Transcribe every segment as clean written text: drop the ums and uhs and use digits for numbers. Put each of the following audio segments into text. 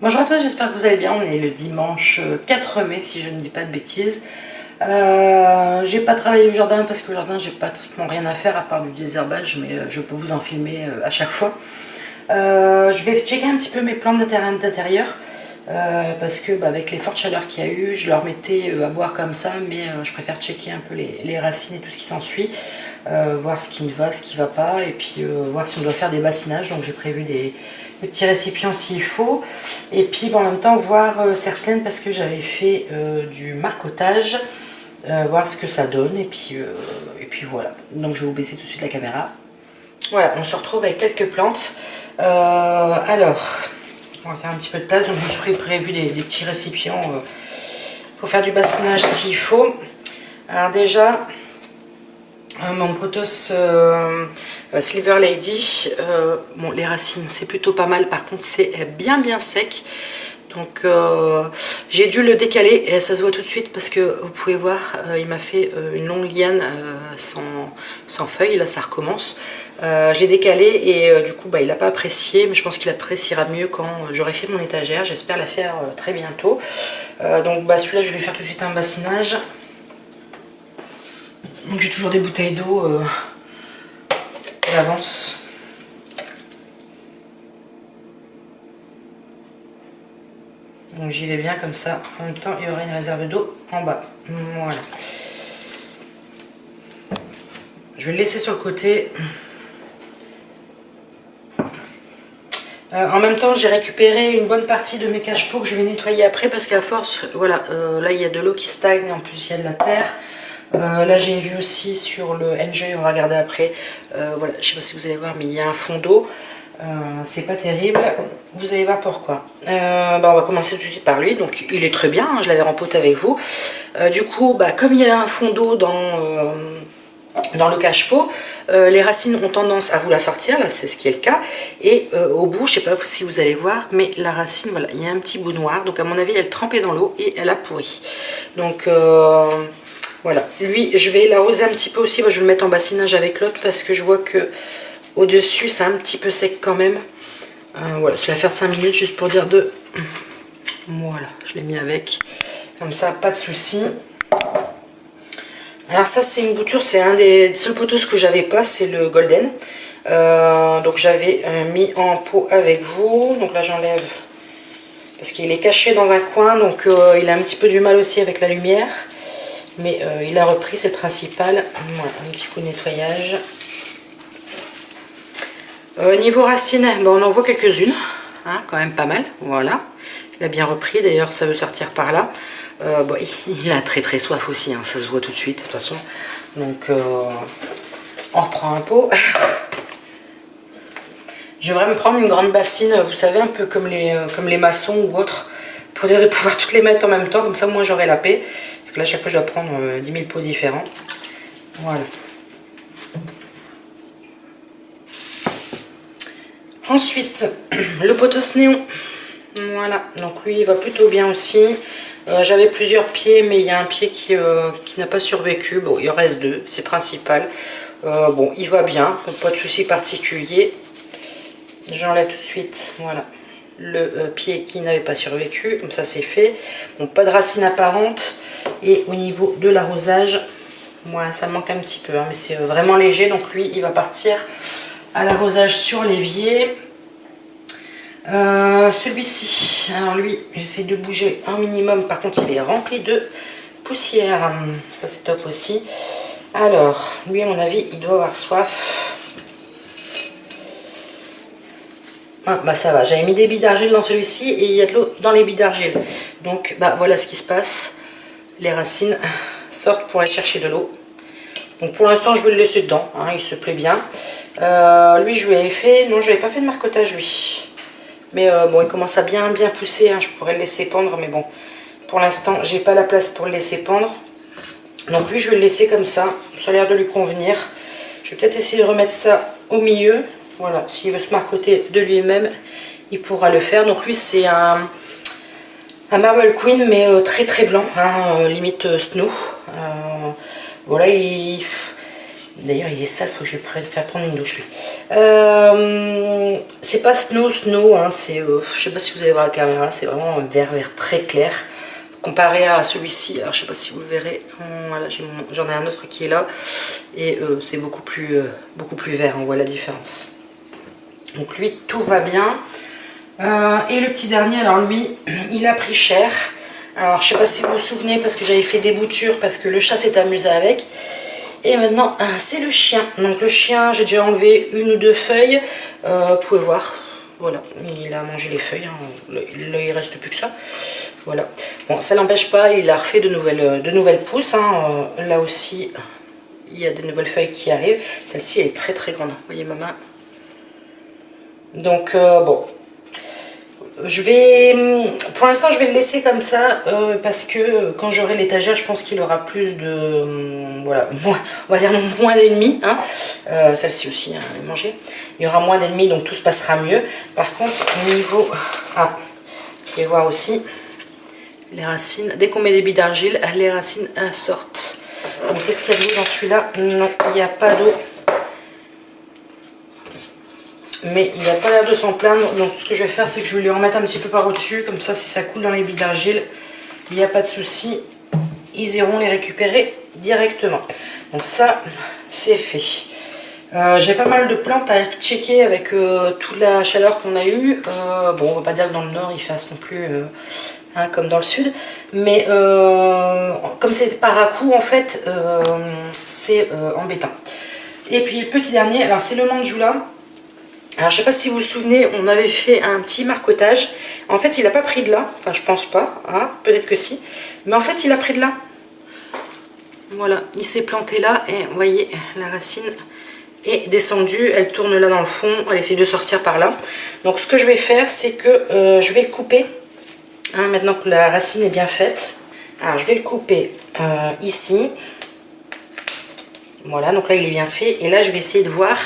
Bonjour à tous, j'espère que vous allez bien. On est le dimanche 4 mai si je ne dis pas de bêtises. J'ai pas travaillé au jardin parce que au jardin j'ai pratiquement rien à faire à part du désherbage, mais je peux vous en filmer à chaque fois. Je vais checker un petit peu mes plantes d'intérieur parce que avec les fortes chaleurs qu'il y a eu, je leur mettais à boire comme ça, mais je préfère checker un peu les racines et tout ce qui s'ensuit, voir ce qui me va, ce qui va pas, et puis voir si on doit faire des bassinages. Donc j'ai prévu des petits récipients s'il faut, et puis en même temps voir certaines parce que j'avais fait du marcottage, voir ce que ça donne, et puis voilà. Donc je vais vous baisser tout de suite la caméra. Voilà, on se retrouve avec quelques plantes. Alors, on va faire un petit peu de place. Donc je suis prévu des petits récipients pour faire du bassinage s'il faut. Alors déjà, mon pothos Silver Lady, bon, les racines c'est plutôt pas mal, par contre c'est bien sec. Donc j'ai dû le décaler et ça se voit tout de suite parce que vous pouvez voir, il m'a fait une longue liane sans feuilles. Là ça recommence. J'ai décalé et du coup il n'a pas apprécié, mais je pense qu'il appréciera mieux quand j'aurai fait mon étagère. J'espère la faire très bientôt. Donc celui-là je vais lui faire tout de suite un bassinage. Donc j'ai toujours des bouteilles d'eau à l'avance. Donc j'y vais bien comme ça. En même temps, il y aura une réserve d'eau en bas. Voilà. Je vais le laisser sur le côté. En même temps, j'ai récupéré une bonne partie de mes cache-pots que je vais nettoyer après parce qu'à force, voilà, là il y a de l'eau qui stagne, en plus il y a de la terre. Là j'ai vu aussi sur le Enjoy, on va regarder après. Voilà, je sais pas si vous allez voir, mais il y a un fond d'eau. C'est pas terrible, vous allez voir pourquoi. On va commencer tout de suite par lui. Donc il est très bien, hein, je l'avais rempoté avec vous. Du coup, comme il y a un fond d'eau dans le cache-pot, les racines ont tendance à vouloir sortir, là c'est ce qui est le cas, et au bout, je sais pas si vous allez voir, mais la racine, voilà, il y a un petit bout noir, donc à mon avis elle trempait dans l'eau et elle a pourri. Donc voilà, lui je vais l'arroser un petit peu aussi. Moi, je vais le mettre en bassinage avec l'autre parce que je vois que au dessus c'est un petit peu sec quand même. Voilà, je vais faire 5 minutes juste pour dire de... Voilà, je l'ai mis avec, comme ça pas de soucis. Alors ça c'est une bouture, c'est un des seuls pothos que j'avais pas, c'est le golden. Donc j'avais mis en pot avec vous. Donc là j'enlève parce qu'il est caché dans un coin, donc il a un petit peu du mal aussi avec la lumière. Mais il a repris, c'est le principal. Voilà, un petit coup de nettoyage. Niveau racines, on en voit quelques-unes, hein, quand même pas mal. Voilà, il a bien repris, d'ailleurs ça veut sortir par là. Il a très soif aussi, hein, ça se voit tout de suite de toute façon. Donc on reprend un pot. Je vais me prendre une grande bassine, vous savez, un peu comme les maçons ou autres, pour dire de pouvoir toutes les mettre en même temps, comme ça moi j'aurai la paix. Parce que là, à chaque fois, je dois prendre 10 000 pots différents. Voilà. Ensuite, le pothos néon. Voilà. Donc lui, il va plutôt bien aussi. J'avais plusieurs pieds, mais il y a un pied qui n'a pas survécu. Bon, il en reste 2, c'est principal. Bon, il va bien, pas de souci particulier. J'enlève tout de suite, voilà, le pied qui n'avait pas survécu. Comme ça, c'est fait. Bon, pas de racines apparentes. Et au niveau de l'arrosage, moi ça manque un petit peu, hein, mais c'est vraiment léger. Donc lui, il va partir à l'arrosage sur l'évier. Celui-ci, alors lui, j'essaie de bouger un minimum. Par contre, il est rempli de poussière. Ça, c'est top aussi. Alors, lui, à mon avis, il doit avoir soif. Ah, ça va. J'avais mis des billes d'argile dans celui-ci et il y a de l'eau dans les billes d'argile. Donc, voilà ce qui se passe. Les racines sortent pour aller chercher de l'eau. Donc pour l'instant je vais le laisser dedans, hein, il se plaît bien. Lui je lui avais fait, non je n'avais pas fait de marcotage lui. Mais bon il commence à bien pousser, hein, je pourrais le laisser pendre, mais bon pour l'instant j'ai pas la place pour le laisser pendre. Donc lui je vais le laisser comme ça a l'air de lui convenir. Je vais peut-être essayer de remettre ça au milieu. Voilà, s'il veut se marcoter de lui-même, il pourra le faire. Donc lui c'est un Marble Queen, mais très blanc, hein, limite snow. Voilà, il D'ailleurs, il est sale, il faut que je lui faire prendre une douche lui. C'est pas Snow, hein, c'est, je sais pas si vous allez voir la caméra, c'est vraiment un vert très clair. Comparé à celui-ci, alors je sais pas si vous le verrez, voilà, j'en ai un autre qui est là. Et c'est beaucoup plus vert, on voit la différence. Donc lui, tout va bien. Et le petit dernier, alors lui, il a pris cher. Alors je sais pas si vous vous souvenez, parce que j'avais fait des boutures, parce que le chat s'est amusé avec. Et maintenant, c'est le chien. Donc le chien, j'ai déjà enlevé une ou deux feuilles. Vous pouvez voir, voilà, il a mangé les feuilles. Hein. Là, il reste plus que ça. Voilà. Bon, ça n'empêche pas, il a refait de nouvelles pousses. Hein. Là aussi, il y a de nouvelles feuilles qui arrivent. Celle-ci, elle est très grande. Vous voyez ma main. Donc, bon. Pour l'instant, je vais le laisser comme ça parce que quand j'aurai l'étagère, je pense qu'il aura plus de, voilà, on va dire moins d'ennemis. Hein. Celle-ci aussi, hein, elle est mangée. Il y aura moins d'ennemis, donc tout se passera mieux. Par contre, au niveau, vous pouvez voir aussi les racines. Dès qu'on met des billes d'argile, les racines sortent. Donc, qu'est-ce qu'il y a d'eau dans celui-là? Non, il n'y a pas d'eau. Mais il n'a pas l'air de s'en plaindre, donc ce que je vais faire, c'est que je vais lui en mettre un petit peu par au-dessus, comme ça si ça coule dans les billes d'argile, il n'y a pas de souci, ils iront les récupérer directement. Donc ça, c'est fait. J'ai pas mal de plantes à checker avec toute la chaleur qu'on a eue. Bon, on va pas dire que dans le nord il fasse non plus hein, comme dans le sud, mais comme c'est par à-coup en fait, c'est embêtant. Et puis le petit dernier, alors c'est le Manjula. Alors je sais pas si vous vous souvenez, on avait fait un petit marcotage. En fait il n'a pas pris de là, enfin je pense pas, hein, peut-être que si. Mais en fait il a pris de là. Voilà, il s'est planté là et vous voyez la racine est descendue. Elle tourne là dans le fond, elle essaie de sortir par là. Donc ce que je vais faire c'est que je vais le couper. Hein, maintenant que la racine est bien faite. Alors je vais le couper ici. Voilà, donc là il est bien fait. Et là je vais essayer de voir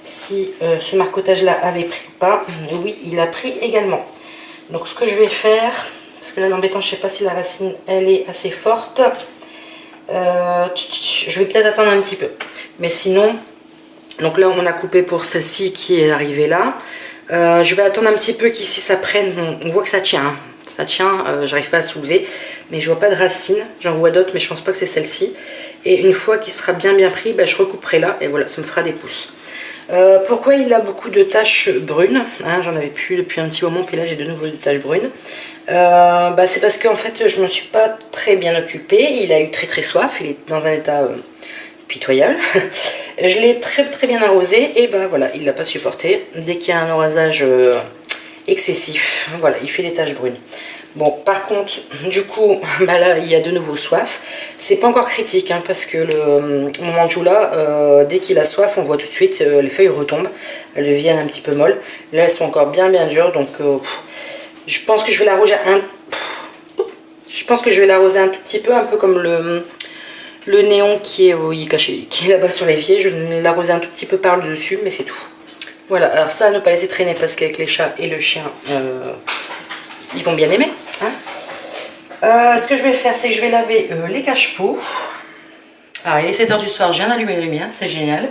si ce marcotage là avait pris ou pas. Oui, il a pris également. Donc ce que je vais faire, parce que là l'embêtant, je sais pas si la racine elle est assez forte, je vais peut-être attendre un petit peu, mais sinon, donc là on a coupé pour celle-ci qui est arrivée là. Je vais attendre un petit peu qu'ici ça prenne. On voit que ça tient, hein. Ça tient, j'arrive pas à soulever, mais je vois pas de racine. J'en vois d'autres, mais je pense pas que c'est celle-ci. Et une fois qu'il sera bien pris, bah, je recouperai là et voilà, ça me fera des pousses. Pourquoi il a beaucoup de taches brunes, hein, j'en avais plus depuis un petit moment, puis là j'ai de nouveau des taches brunes. C'est parce qu'en fait je me suis pas très bien occupée. Il a eu très soif, il est dans un état pitoyable. Je l'ai très bien arrosé et voilà, il l'a pas supporté. Dès qu'il y a un arrosage excessif, voilà, il fait des taches brunes. Bon, par contre, du coup, là, il y a de nouveau soif. C'est pas encore critique, hein, parce que mon Manjula, dès qu'il a soif, on voit tout de suite, les feuilles retombent. Elles deviennent un petit peu molles. Là, elles sont encore bien dures, donc je pense que je vais l'arroser un tout petit peu, un peu comme le néon qui est caché, qui est là-bas sur l'évier. Je vais l'arroser un tout petit peu par le dessus, mais c'est tout. Voilà, alors ça, ne pas laisser traîner, parce qu'avec les chats et le chien, ils vont bien aimer. Hein. Ce que je vais faire, c'est que je vais laver les cache-pots. Alors, il est 7 h du soir, je viens d'allumer les lumières, c'est génial.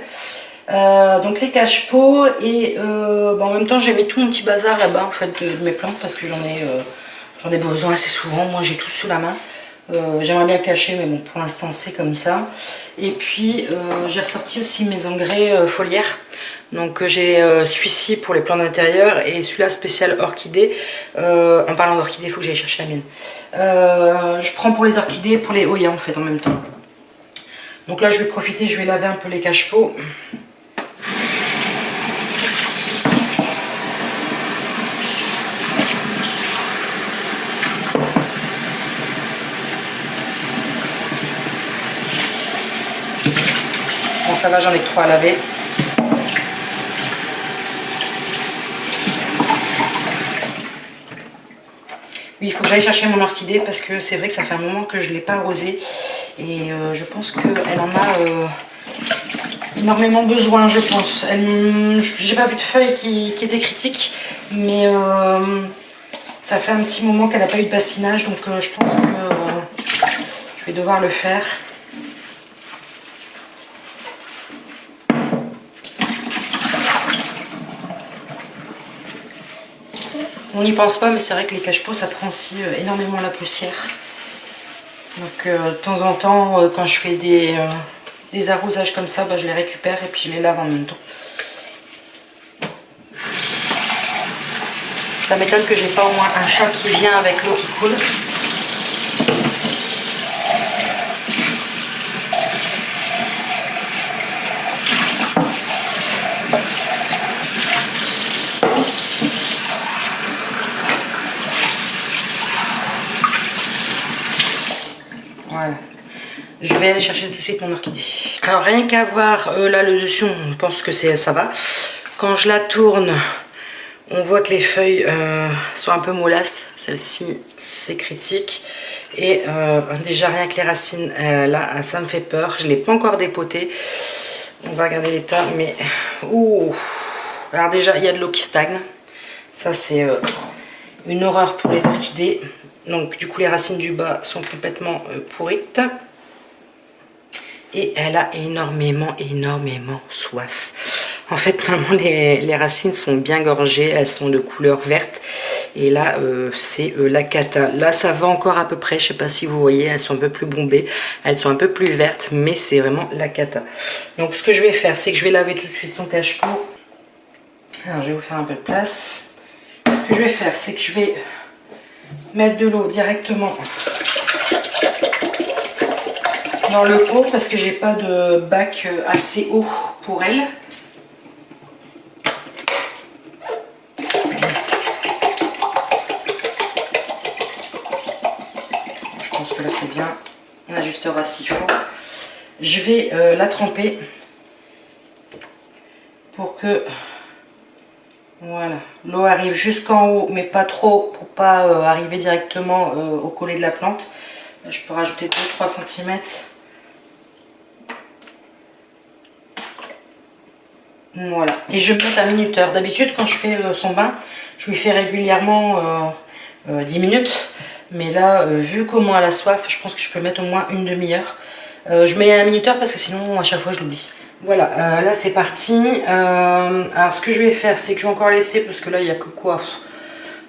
Donc les cache-pots et en même temps j'ai mis tout mon petit bazar là-bas en fait de mes plantes, parce que j'en ai besoin assez souvent. Moi j'ai tout sous la main. J'aimerais bien le cacher, mais bon, pour l'instant c'est comme ça. Et puis j'ai ressorti aussi mes engrais foliaires. Donc j'ai celui-ci pour les plantes d'intérieur et celui-là spécial orchidée. En parlant d'orchidée, il faut que j'aille chercher la mienne. Je prends pour les orchidées, pour les Hoya en fait en même temps. Donc là je vais profiter, je vais laver un peu les cache-pots. Bon, ça va, j'en ai que 3 à laver. Oui, il faut que j'aille chercher mon orchidée, parce que c'est vrai que ça fait un moment que je ne l'ai pas arrosée. Et je pense qu'elle en a énormément besoin, je pense. J'ai pas vu de feuilles qui étaient critiques, mais ça fait un petit moment qu'elle n'a pas eu de bassinage, donc je pense que je vais devoir le faire. On n'y pense pas, mais c'est vrai que les cache-pots, ça prend aussi énormément la poussière. Donc de temps en temps, quand je fais des arrosages comme ça, bah, je les récupère et puis je les lave en même temps. Ça m'étonne que j'ai pas au moins un chat qui vient avec l'eau qui coule. Voilà. Je vais aller chercher tout de suite mon orchidée. Alors rien qu'à voir là le dessus, on pense que ça va. Quand je la tourne, on voit que les feuilles sont un peu mollasses. Celle-ci, c'est critique. Et déjà rien que les racines, là, ça me fait peur. Je ne l'ai pas encore dépotée. On va regarder l'état, mais... Ouh. Alors déjà, il y a de l'eau qui stagne. Ça, c'est une horreur pour les orchidées. Donc du coup, les racines du bas sont complètement pourrites. Et elle a énormément soif. En fait, normalement, les racines sont bien gorgées. Elles sont de couleur verte. Et là, c'est la cata. Là, ça va encore à peu près. Je ne sais pas si vous voyez, elles sont un peu plus bombées. Elles sont un peu plus vertes, mais c'est vraiment la cata. Donc, ce que je vais faire, c'est que je vais laver tout de suite son cache-pot. Alors, je vais vous faire un peu de place. Ce que je vais faire, c'est que je vais mettre de l'eau directement dans le pot parce que j'ai pas de bac assez haut pour elle. Je pense que là c'est bien. On ajustera s'il faut. Je vais la tremper pour que voilà, l'eau arrive jusqu'en haut, mais pas trop pour pas arriver directement au collet de la plante. Là, je peux rajouter 2-3 cm. Voilà, et je mets un minuteur. D'habitude, quand je fais son bain, je lui fais régulièrement 10 minutes. Mais là, vu comment elle a soif, je pense que je peux mettre au moins une demi-heure. Je mets un minuteur parce que sinon, à chaque fois, je l'oublie. Voilà, là c'est parti. Alors, ce que je vais faire, c'est que je vais encore laisser, parce que là, il n'y a que quoi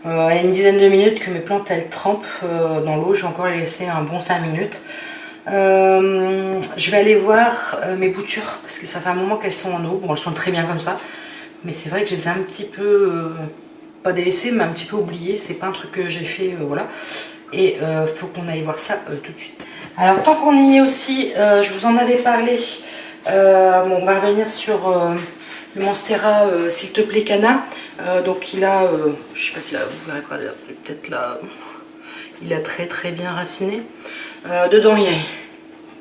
une dizaine de minutes que mes plantes, elles trempent dans l'eau. Je vais encore les laisser un bon 5 minutes. Je vais aller voir mes boutures parce que ça fait un moment qu'elles sont en eau. Bon, elles sont très bien comme ça, mais c'est vrai que je les ai un petit peu pas délaissées, mais un petit peu oubliées. C'est pas un truc que j'ai fait, voilà. Et faut qu'on aille voir ça tout de suite. Alors tant qu'on y est aussi, je vous en avais parlé. Bon, on va revenir sur le Monstera s'il te plaît Cana. Donc il a, je sais pas si là vous verrez pas, peut-être là, il a très bien raciné. Dedans il y a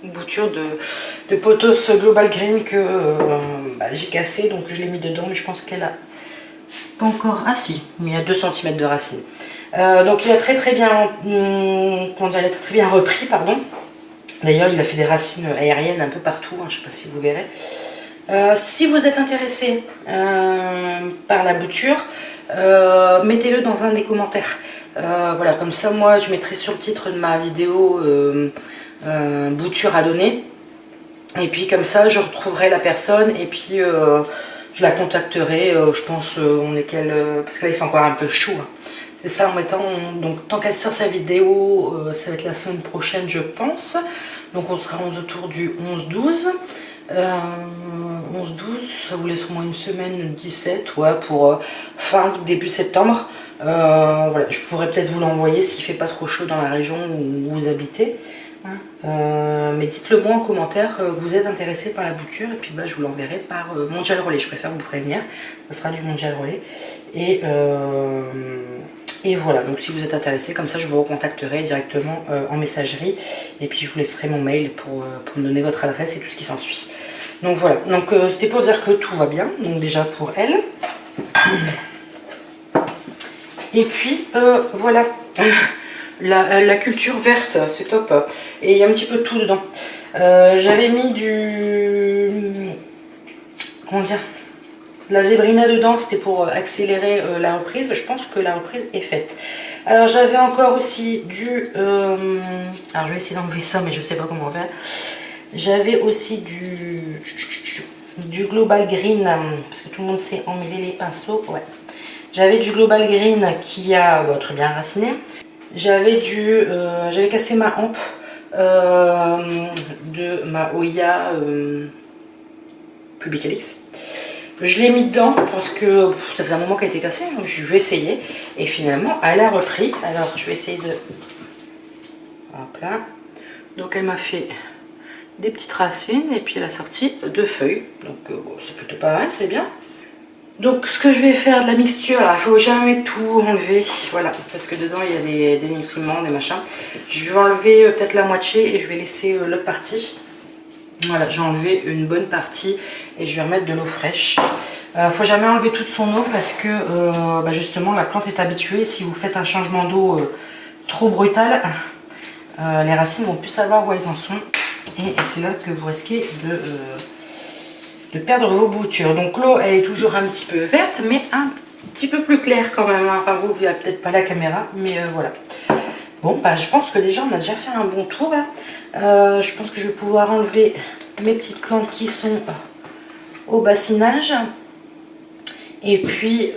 une bouture de Pothos Global Green que j'ai cassé, donc je l'ai mis dedans, mais je pense qu'elle a pas encore, ah si, mais il y a 2 cm de racine. Donc il a très bien, comment dire, il a très bien repris, pardon. D'ailleurs il a fait des racines aériennes un peu partout, hein, je sais pas si vous verrez. Si vous êtes intéressé par la bouture, mettez-le dans un des commentaires. Voilà, comme ça moi je mettrai sur le titre de ma vidéo bouture à donner, et puis comme ça je retrouverai la personne et puis je la contacterai. Je pense on est parce que là il fait encore un peu chaud, hein. C'est ça, en mettant, donc tant qu'elle sort sa vidéo, ça va être la semaine prochaine je pense, donc on sera autour du 11-12. 11-12, ça vous laisse au moins une semaine, 17, ouais, pour fin début septembre. Voilà, je pourrais peut-être vous l'envoyer s'il fait pas trop chaud dans la région où vous habitez, hein. Mais dites-le moi en commentaire que vous êtes intéressé par la bouture, et puis bah, je vous l'enverrai par mon gel relais. Je préfère vous prévenir, ça sera du mon gel relais. Et voilà, donc si vous êtes intéressé, comme ça je vous recontacterai directement en messagerie, et puis je vous laisserai mon mail pour me donner votre adresse et tout ce qui s'ensuit. Donc voilà, donc c'était pour dire que tout va bien, donc déjà pour elle. Et puis voilà, la culture verte, c'est top. Et il y a un petit peu de tout dedans. J'avais mis comment dire, de la zébrina dedans, c'était pour accélérer la reprise. Je pense que la reprise est faite. Alors j'avais encore aussi alors je vais essayer d'enlever ça, mais je sais pas comment faire. J'avais aussi du Global Green, parce que tout le monde sait emmêler les pinceaux. Ouais. J'avais du Global Green qui a très bien raciné. J'avais cassé ma hampe de ma Oya Publicalix. Je l'ai mis dedans parce que ça faisait un moment qu'elle était cassée, donc je vais essayer. Et finalement, elle a repris. Alors, je vais essayer de... Hop là. Donc, elle m'a fait des petites racines et puis elle a sorti 2 feuilles. Donc, c'est plutôt pas mal, c'est bien. Donc, ce que je vais faire de la mixture, il ne faut jamais tout enlever. Voilà, parce que dedans, il y a des nutriments, des machins. Je vais enlever peut-être la moitié et je vais laisser l'autre partie. Voilà, j'ai enlevé une bonne partie et je vais remettre de l'eau fraîche. Faut jamais enlever toute son eau parce que justement la plante est habituée. Si vous faites un changement d'eau trop brutal, les racines vont plus savoir où elles en sont et c'est là que vous risquez de perdre vos boutures. Donc l'eau elle est toujours un petit peu verte mais un petit peu plus claire quand même. Enfin vous ne verrez peut-être pas la caméra mais voilà. Bon je pense que déjà on a déjà fait un bon tour là. Je pense que je vais pouvoir enlever mes petites plantes qui sont au bassinage. Et puis,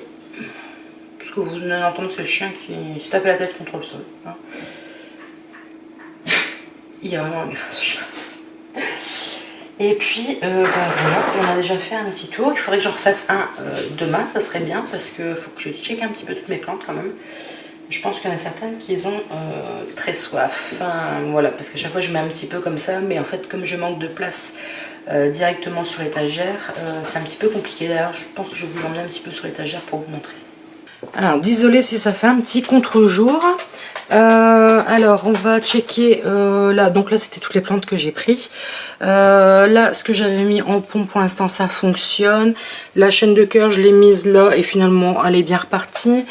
parce que vous venez d'entendre ce chien qui se tape la tête contre le sol. Hein. Il y a vraiment ce chien. Et puis, voilà, on a déjà fait un petit tour. Il faudrait que j'en refasse un demain, ça serait bien, parce qu'il faut que je check un petit peu toutes mes plantes quand même. Je pense qu'il y en a certaines qui ont très soif. Enfin, voilà, parce qu'à chaque fois je mets un petit peu comme ça, mais en fait comme je manque de place directement sur l'étagère, c'est un petit peu compliqué. D'ailleurs, je pense que je vais vous emmener un petit peu sur l'étagère pour vous montrer. Alors, désolé si ça fait un petit contre-jour. Alors, on va checker là. Donc là, c'était toutes les plantes que j'ai pris. Là, ce que j'avais mis en pompe pour l'instant, ça fonctionne. La chaîne de cœur, je l'ai mise là et finalement, elle est bien repartie.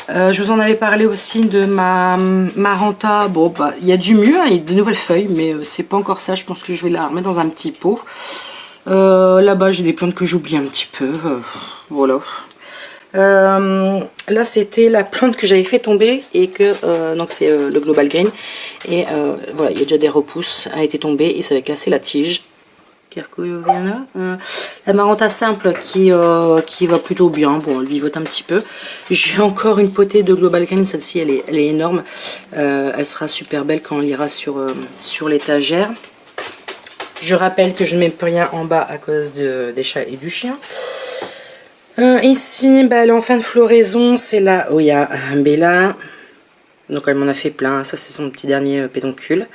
Je vous en avais parlé aussi de ma Maranta. Bon, il y a du mieux, il y a de nouvelles feuilles, mais c'est pas encore ça. Je pense que je vais la remettre dans un petit pot. Là-bas, j'ai des plantes que j'oublie un petit peu. Voilà. Là c'était la plante que j'avais fait tomber et que donc c'est le Global Green et voilà, il y a déjà des repousses, elle a été tombée et ça avait cassé la tige. La Maranta simple qui va plutôt bien, bon elle vivote un petit peu. J'ai encore une potée de Global Green, celle-ci elle est énorme, elle sera super belle quand elle ira sur l'étagère. Je rappelle que je ne mets plus rien en bas à cause des chats et du chien. Ici, elle est en fin de floraison, c'est la Oya Bella. Donc elle m'en a fait plein, ça c'est son petit dernier pédoncule.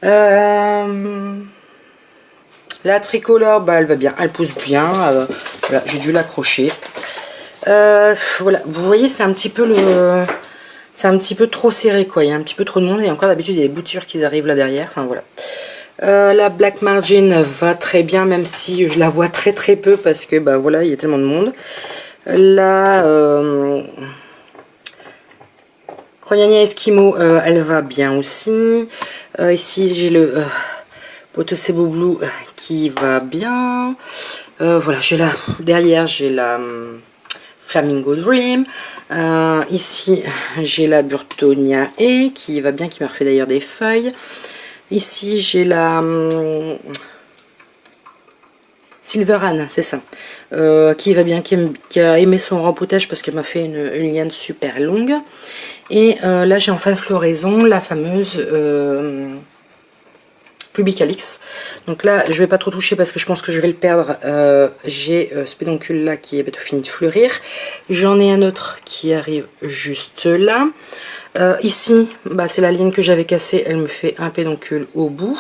La tricolore, elle va bien, elle pousse bien. Voilà, j'ai dû l'accrocher. Voilà, vous voyez, c'est un petit peu trop serré quoi. Il y a un petit peu trop de monde et encore d'habitude il y a des boutures qui arrivent là derrière. Enfin voilà. La Black Margin va très bien, même si je la vois très très peu parce que voilà, il y a tellement de monde. La Croyania Eskimo, elle va bien aussi. Ici j'ai le Potosebo Blue qui va bien. Voilà, derrière j'ai la Flamingo Dream. Ici j'ai la Burtonia E qui va bien, qui m'a refait d'ailleurs des feuilles. Ici, j'ai la Silver Anne, c'est ça, qui va bien, qui a aimé son rempotage parce qu'elle m'a fait une liane super longue. Et là, j'ai en fin de floraison la fameuse Publicalix. Donc là, je vais pas trop toucher parce que je pense que je vais le perdre. J'ai ce pédoncule là qui est bientôt fini de fleurir. J'en ai un autre qui arrive juste là. Ici, c'est la ligne que j'avais cassée, elle me fait un pédoncule au bout.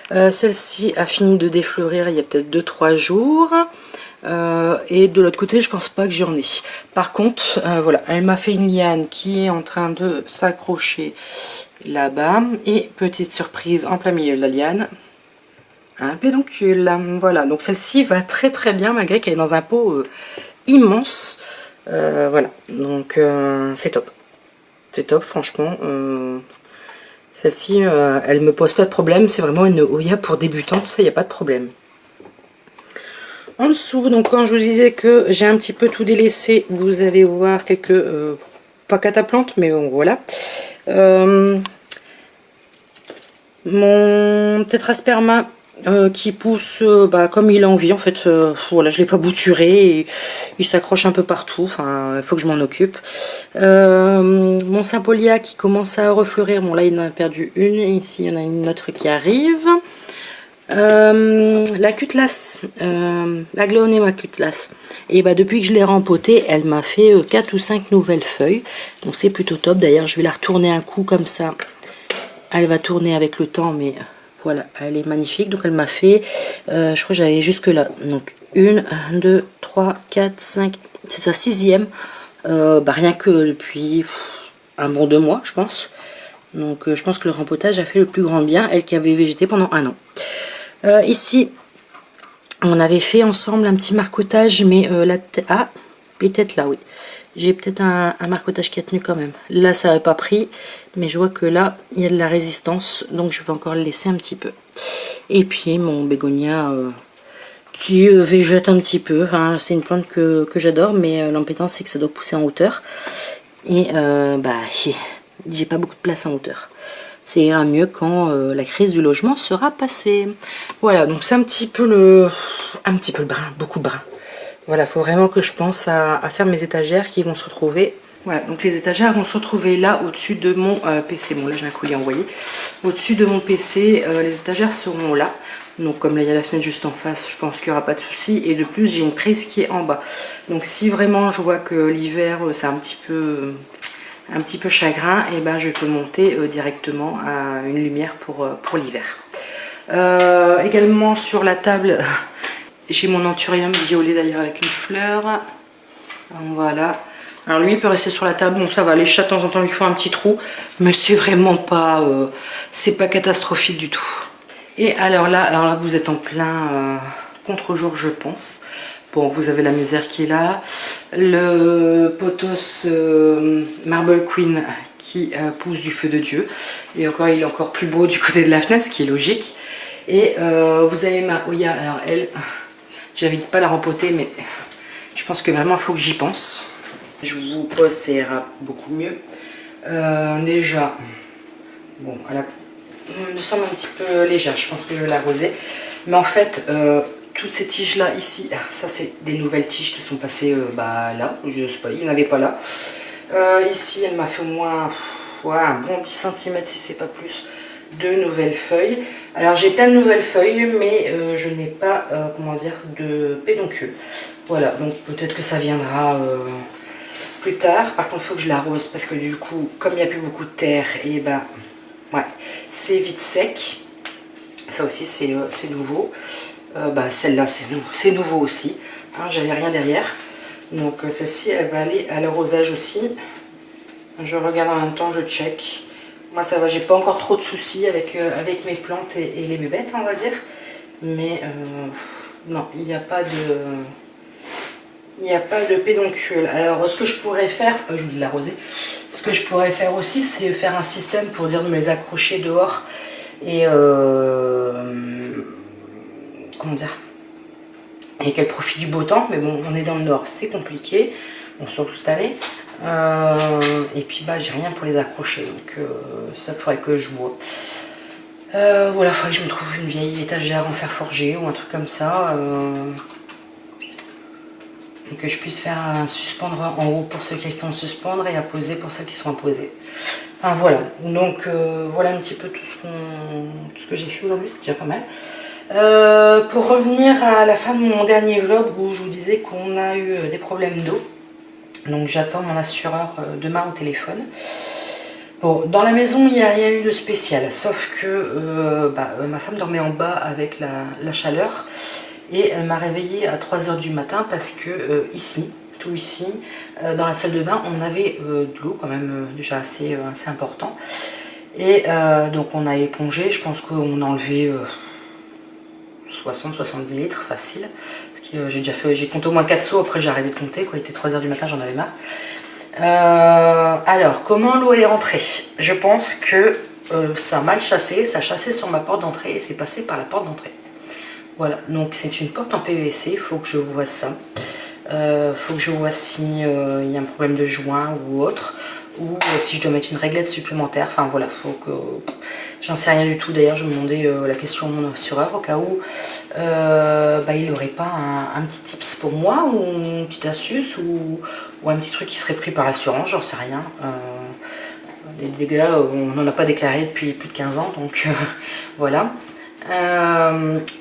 Celle-ci a fini de défleurir il y a peut-être 2-3 jours. Et de l'autre côté, je pense pas que j'en ai. Par contre, voilà, elle m'a fait une liane qui est en train de s'accrocher là-bas. Et petite surprise, en plein milieu de la liane, un pédoncule. Voilà, donc celle-ci va très très bien malgré qu'elle est dans un pot immense. Voilà, donc c'est top. C'est top, franchement. Celle-ci, elle me pose pas de problème. C'est vraiment une Oya pour débutantes, ça, il n'y a pas de problème. En dessous, donc quand je vous disais que j'ai un petit peu tout délaissé, vous allez voir quelques... pas cataplantes, mais bon, voilà. Mon tétrasperma qui pousse comme il a envie en fait. Voilà, je l'ai pas bouturé et il s'accroche un peu partout. Enfin, il faut que je m'en occupe. Mon Sapolia qui commence à refleurir. Bon là il en a perdu une et ici il y en a une autre qui arrive. La cutlass, l'Aglaonema cutlass, et depuis que je l'ai rempotée, elle m'a fait 4 ou 5 nouvelles feuilles, donc c'est plutôt top. D'ailleurs je vais la retourner un coup comme ça, elle va tourner avec le temps, mais voilà, elle est magnifique. Donc elle m'a fait, je crois que j'avais jusque là, donc 1, 2, 3, 4, 5, c'est sa 6e, rien que depuis un bon 2 mois je pense. Donc je pense que le rempotage a fait le plus grand bien, elle qui avait végété pendant 1 an. Ici, on avait fait ensemble un petit marcotage, mais peut-être là, oui. J'ai peut-être un marcotage qui a tenu quand même. Là, ça n'avait pas pris, mais je vois que là, il y a de la résistance, donc je vais encore le laisser un petit peu. Et puis, mon bégonia qui végète un petit peu. Hein. C'est une plante que j'adore, mais l'embêtant, c'est que ça doit pousser en hauteur. Et j'ai pas beaucoup de place en hauteur. Ça ira mieux quand la crise du logement sera passée. Voilà, donc c'est un petit peu le brun, beaucoup de brun. Voilà, il faut vraiment que je pense à faire mes étagères qui vont se retrouver. Voilà, donc les étagères vont se retrouver là, au-dessus de mon PC. Bon, là j'ai un colis envoyé. Au-dessus de mon PC, les étagères seront là. Donc comme là il y a la fenêtre juste en face, je pense qu'il n'y aura pas de souci. Et de plus, j'ai une prise qui est en bas. Donc si vraiment je vois que l'hiver, c'est un petit peu chagrin, et je peux monter directement à une lumière pour l'hiver. Également sur la table, j'ai mon anthurium violet d'ailleurs avec une fleur. Voilà. Alors lui il peut rester sur la table, bon ça va, les chats de temps en temps lui font un petit trou, mais c'est vraiment pas, c'est pas catastrophique du tout. Et alors là vous êtes en plein contre-jour je pense. Bon, vous avez la misère qui est là, le pothos Marble Queen qui pousse du feu de Dieu, et encore il est encore plus beau du côté de la fenêtre, ce qui est logique. Et vous avez ma Oya, alors elle, j'invite pas à la rempoter, mais je pense que vraiment il faut que j'y pense. Je vous pose, ça ira beaucoup mieux. Déjà, bon, elle me semble un petit peu légère, je pense que je vais l'arroser, mais en fait, toutes ces tiges là ici, ça c'est des nouvelles tiges qui sont passées là, je sais pas, il n'y en avait pas là. Ici elle m'a fait au moins un bon 10 cm si c'est pas plus de nouvelles feuilles. Alors j'ai plein de nouvelles feuilles, mais je n'ai pas comment dire de pédoncule. Voilà, donc peut-être que ça viendra plus tard. Par contre il faut que je l'arrose parce que du coup comme il n'y a plus beaucoup de terre, et ouais, c'est vite sec. Ça aussi c'est nouveau. Celle-là c'est nouveau aussi, hein, j'avais rien derrière, donc celle-ci elle va aller à l'arrosage aussi. Je regarde en même temps, je check. Moi ça va, j'ai pas encore trop de soucis avec mes plantes et les bébêtes on va dire, mais non, il n'y a pas de pédoncule. Alors ce que je pourrais faire, je voulais l'arroser, ce que je pourrais faire aussi c'est faire un système pour dire de me les accrocher dehors et comment dire, et qu'elle profite du beau temps, mais bon on est dans le nord, c'est compliqué, bon, surtout cette année, et puis j'ai rien pour les accrocher, donc ça faudrait que je vois. Voilà, il faudrait que je me trouve une vieille étagère en fer forgé ou un truc comme ça, et que je puisse faire un suspendre en haut pour ceux qui sont suspendre et à poser pour ceux qui sont à poser. Enfin voilà, donc voilà un petit peu tout ce que j'ai fait aujourd'hui, c'est déjà pas mal. Pour revenir à la fin de mon dernier vlog où je vous disais qu'on a eu des problèmes d'eau, donc j'attends mon assureur demain au téléphone. Bon, dans la maison il n'y a rien eu de spécial, sauf que ma femme dormait en bas avec la chaleur, et elle m'a réveillée à 3 h du matin parce que ici, dans la salle de bain, on avait de l'eau quand même déjà assez important, et donc on a épongé, je pense qu'on a enlevé 60-70 litres facile, parce que j'ai compté au moins 4 seaux, après j'ai arrêté de compter, il était 3 h du matin, j'en avais marre. Alors comment l'eau est rentrée? Je pense que ça a mal chassé, ça a chassé sur ma porte d'entrée et c'est passé par la porte d'entrée. Voilà, donc c'est une porte en PVC, il faut que je vois ça. Faut que je vois si y a un problème de joint ou autre. ou si je dois mettre une réglette supplémentaire. Enfin voilà, faut que... J'en sais rien du tout. D'ailleurs, je me demandais la question à mon assureur au cas où il n'aurait pas un petit tips pour moi, ou une petite astuce, ou un petit truc qui serait pris par l'assurance, j'en sais rien. Les dégâts, on n'en a pas déclaré depuis plus de 15 ans, donc voilà.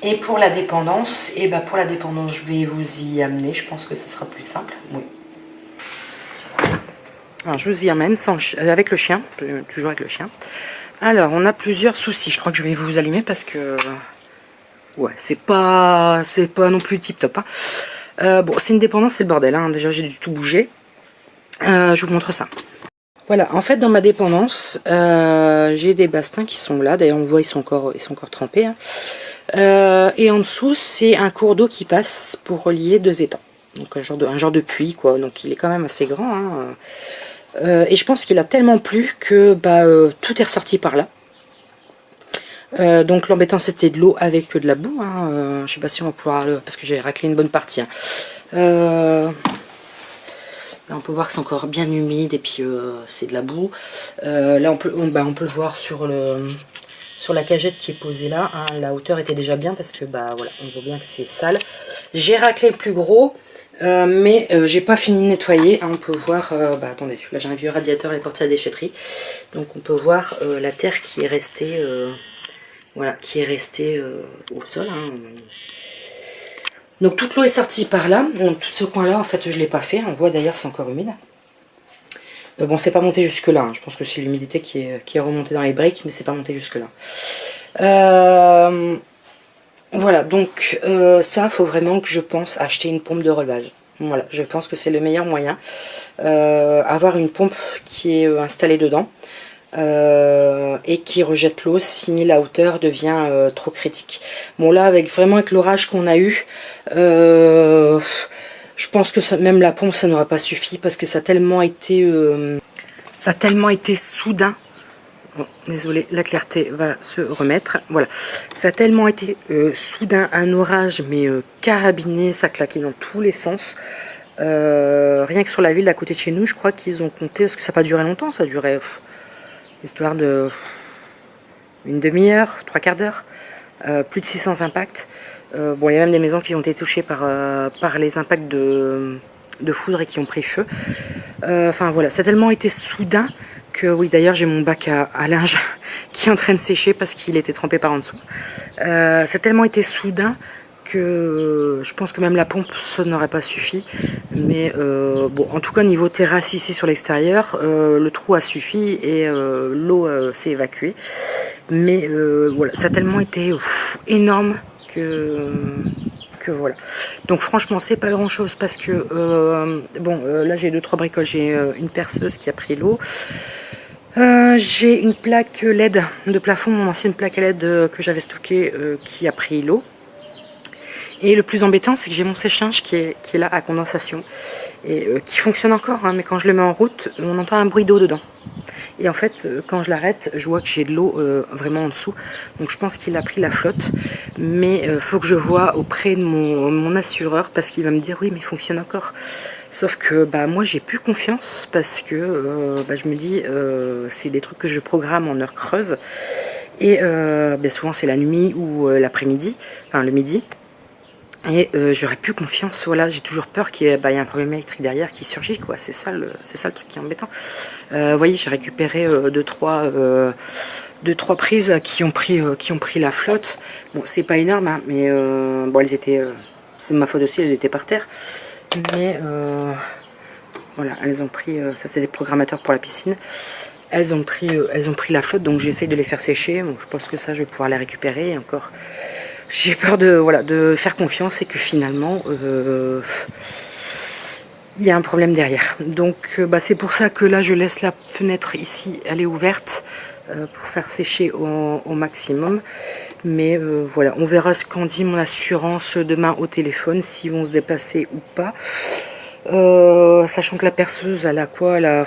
Et pour la dépendance, pour la dépendance, je vais vous y amener. Je pense que ça sera plus simple. Oui. Alors, je vous y amène avec le chien, toujours avec le chien. Alors, on a plusieurs soucis. Je crois que je vais vous allumer parce que ouais, c'est pas non plus tip top. Hein. Bon, c'est une dépendance, c'est le bordel. Hein. Déjà, j'ai dû tout bouger. Je vous montre ça. Voilà, en fait, dans ma dépendance, j'ai des bastings qui sont là. D'ailleurs, on voit, ils sont encore trempés. Hein. Et en dessous, c'est un cours d'eau qui passe pour relier deux étangs. Donc, un genre de puits, quoi. Donc, il est quand même assez grand. Hein. Et je pense qu'il a tellement plu que tout est ressorti par là. Donc, l'embêtant, c'était de l'eau avec de la boue. Hein. Je sais pas si on va pouvoir... parce que j'ai raclé une bonne partie. Hein. Là, on peut voir que c'est encore bien humide et puis c'est de la boue. Là, on peut le voir sur la cagette qui est posée là. Hein. La hauteur était déjà bien parce que voilà, on voit bien que c'est sale. J'ai raclé le plus gros, mais j'ai pas fini de nettoyer. Hein. On peut voir, attendez, là j'ai un vieux radiateur, elle est portée à la déchetterie. Donc on peut voir la terre qui est restée, au sol. Hein. Donc toute l'eau est sortie par là. Donc tout ce coin là, en fait, je l'ai pas fait. On voit d'ailleurs, c'est encore humide. Bon, c'est pas monté jusque là. Hein. Je pense que c'est l'humidité qui est remontée dans les briques, mais c'est pas monté jusque là. Voilà, donc ça, faut vraiment que je pense acheter une pompe de relevage. Voilà, je pense que c'est le meilleur moyen. Avoir une pompe qui est installée dedans et qui rejette l'eau si la hauteur devient trop critique. Bon, là, avec l'orage qu'on a eu, je pense que même la pompe, ça n'aura pas suffi parce que ça a tellement été soudain. Bon, désolé, la clarté va se remettre. Voilà, ça a tellement été soudain, un orage, mais carabiné, ça claquait dans tous les sens. Rien que sur la ville d'à côté de chez nous, je crois qu'ils ont compté, parce que ça n'a pas duré longtemps, ça a duré histoire de une demi-heure, trois quarts d'heure, plus de 600 impacts. Bon, il y a même des maisons qui ont été touchées par les impacts de foudre et qui ont pris feu. Enfin voilà, ça a tellement été soudain que oui, d'ailleurs j'ai mon bac à linge qui est en train de sécher parce qu'il était trempé par en dessous. Ça a tellement été soudain que je pense que même la pompe, ça n'aurait pas suffi. Mais bon, en tout cas niveau terrasse ici sur l'extérieur, le trou a suffi et l'eau s'est évacuée. Mais voilà, ça a tellement été énorme que voilà. Donc franchement, c'est pas grand chose parce que là j'ai 2-3 bricoles. J'ai une perceuse qui a pris l'eau. J'ai une plaque LED de plafond, mon ancienne plaque LED que j'avais stockée qui a pris l'eau. Et le plus embêtant, c'est que j'ai mon sèche-linge qui est là à condensation et qui fonctionne encore, hein, mais quand je le mets en route, on entend un bruit d'eau dedans. Et en fait, quand je l'arrête, je vois que j'ai de l'eau vraiment en dessous. Donc je pense qu'il a pris la flotte, mais faut que je vois auprès de mon assureur parce qu'il va me dire oui, mais il fonctionne encore. Sauf que moi j'ai plus confiance parce que je me dis c'est des trucs que je programme en heure creuse et souvent c'est la nuit ou l'après-midi, enfin le midi. Et j'aurais plus confiance, voilà, j'ai toujours peur qu'il y ait un problème électrique derrière qui surgit, quoi. C'est ça le truc qui est embêtant. Vous voyez, j'ai récupéré 2-3 prises qui ont pris la flotte. Bon, c'est pas énorme, hein, mais bon, elles étaient, c'est de ma faute aussi, elles étaient par terre. Mais voilà, elles ont pris, ça c'est des programmateurs pour la piscine. Elles ont pris la flotte, donc j'essaye de les faire sécher. Bon, je pense que ça, je vais pouvoir les récupérer et encore. J'ai peur de faire confiance et que finalement il y a un problème derrière. Donc c'est pour ça que là je laisse la fenêtre ici, elle est ouverte pour faire sécher au maximum. Mais voilà, on verra ce qu'en dit mon assurance demain au téléphone, s'ils vont se déplacer ou pas. Sachant que la perceuse, elle a quoi? Elle a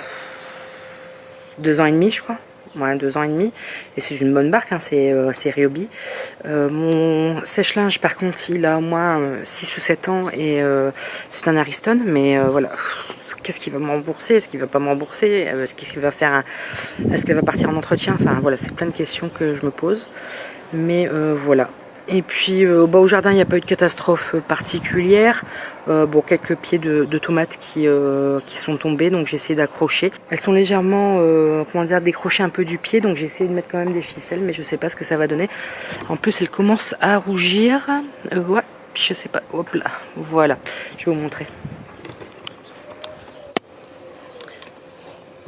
2 ans et demi, je crois. Ouais, 2 ans et demi, et c'est une bonne marque, hein, c'est Ryobi. Mon sèche-linge, par contre, il a au moins 6 ou 7 ans, et c'est un Ariston, mais voilà, qu'est-ce qu'il va me rembourser, est-ce qu'il va pas me rembourser, est-ce qu'il va faire est-ce qu'elle va partir en entretien, enfin voilà, c'est plein de questions que je me pose. Mais voilà. Et puis au jardin, il n'y a pas eu de catastrophe particulière. Bon, quelques pieds de tomates qui sont tombés, donc j'ai essayé d'accrocher. Elles sont légèrement, comment dire, décrochées un peu du pied, donc j'ai essayé de mettre quand même des ficelles, mais je sais pas ce que ça va donner. En plus, elles commencent à rougir. Ouais, je sais pas. Hop là, voilà. Je vais vous montrer.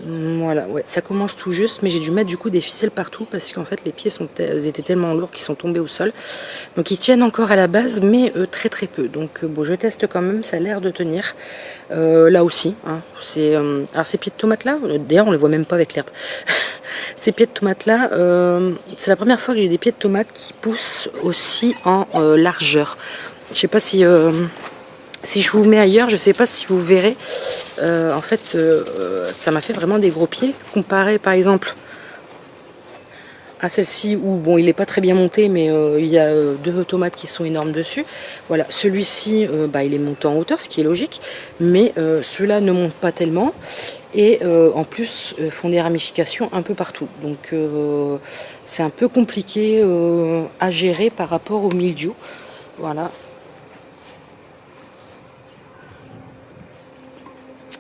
Voilà, ouais, ça commence tout juste, mais j'ai dû mettre du coup des ficelles partout parce qu'en fait les pieds étaient tellement lourds qu'ils sont tombés au sol. Donc ils tiennent encore à la base, mais très très peu. Donc bon, je teste quand même, ça a l'air de tenir. Là aussi, hein, alors ces pieds de tomates là, d'ailleurs on les voit même pas avec l'herbe. Ces pieds de tomates là, c'est la première fois que j'ai des pieds de tomates qui poussent aussi en largeur. Je sais pas si je vous mets ailleurs, je sais pas si vous verrez. En fait, ça m'a fait vraiment des gros pieds. Comparé par exemple à celle-ci où bon, il n'est pas très bien monté, mais il y a deux tomates qui sont énormes dessus. Voilà, celui-ci, il est monté en hauteur, ce qui est logique, mais ceux-là ne montent pas tellement. Et en plus, font des ramifications un peu partout. Donc c'est un peu compliqué à gérer par rapport au mildiou. Voilà.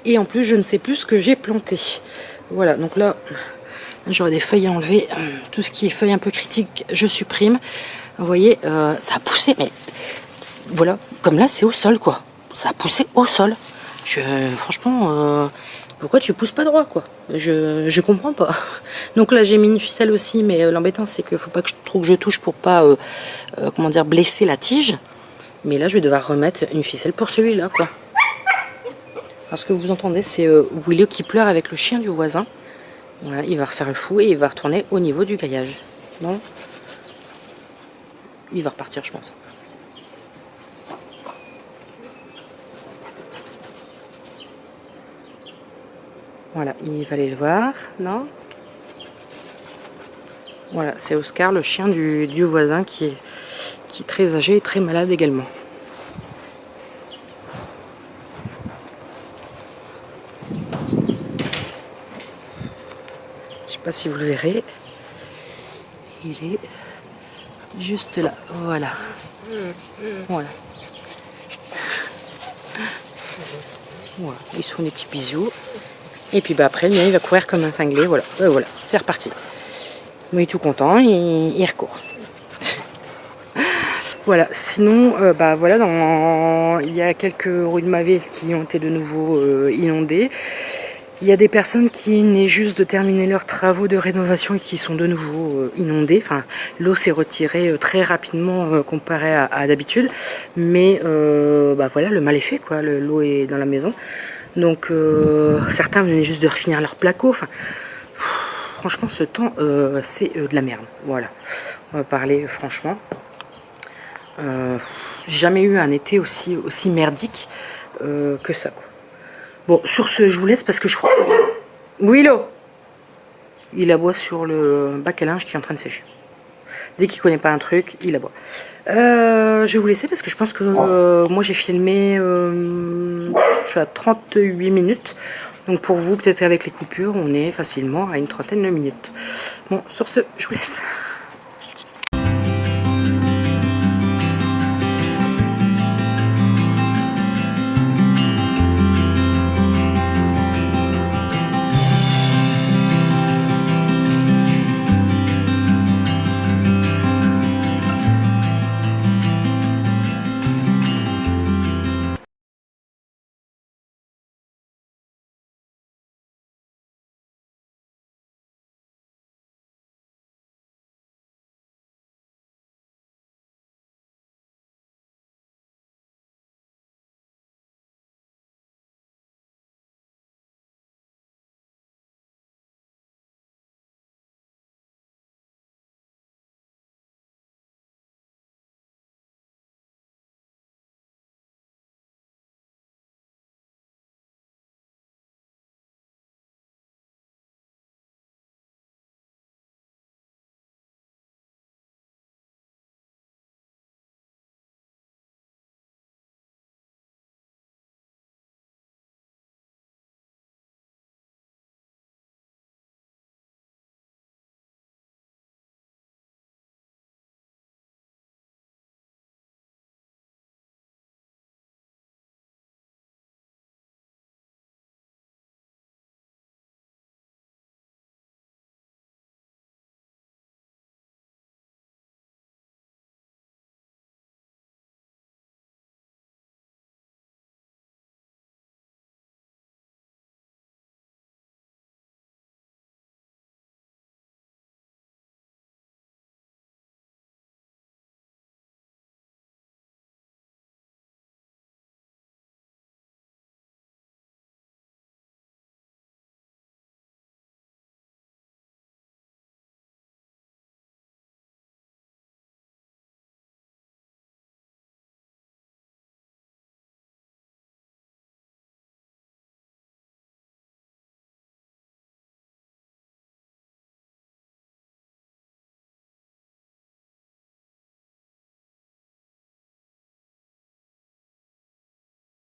Et en plus, je ne sais plus ce que j'ai planté. Voilà, donc là, j'aurai des feuilles à enlever. Tout ce qui est feuilles un peu critiques, je supprime. Vous voyez, ça a poussé, mais voilà, comme là, c'est au sol, quoi. Ça a poussé au sol. Franchement, pourquoi tu pousses pas droit, quoi? Je comprends pas. Donc là, j'ai mis une ficelle aussi, mais l'embêtant, c'est qu'il faut pas que je touche pour pas, comment dire, blesser la tige. Mais là, je vais devoir remettre une ficelle pour celui-là, quoi. Alors ce que vous entendez, c'est Willow qui pleure avec le chien du voisin. Voilà, il va refaire le fou et il va retourner au niveau du grillage. Non, il va repartir, je pense. Voilà, il va aller le voir, non? Voilà, c'est Oscar, le chien du voisin qui est très âgé et très malade également. Je sais pas si vous le verrez. Il est juste là. Voilà. Voilà. Voilà. Ils se font des petits bisous. Et puis après, le mien, il va courir comme un cinglé. Voilà. Voilà. C'est reparti. Mais il est tout content. Il recourt. Voilà. Sinon, voilà, il y a quelques rues de ma ville qui ont été de nouveau inondées. Il y a des personnes qui venaient juste de terminer leurs travaux de rénovation et qui sont de nouveau inondées. Enfin, l'eau s'est retirée très rapidement comparé à d'habitude. Mais voilà, le mal est fait, quoi. L'eau est dans la maison. Donc certains venaient juste de refinir leur placo. Enfin, franchement, ce temps, c'est de la merde. Voilà, on va parler franchement. J'ai jamais eu un été aussi merdique que ça, quoi. Bon, sur ce, je vous laisse parce que je crois... Willow, il aboie sur le bac à linge qui est en train de sécher. Dès qu'il connaît pas un truc, il aboie. Je vais vous laisser parce que je pense que moi j'ai filmé... je suis à 38 minutes. Donc pour vous, peut-être avec les coupures, on est facilement à une trentaine de minutes. Bon, sur ce, je vous laisse.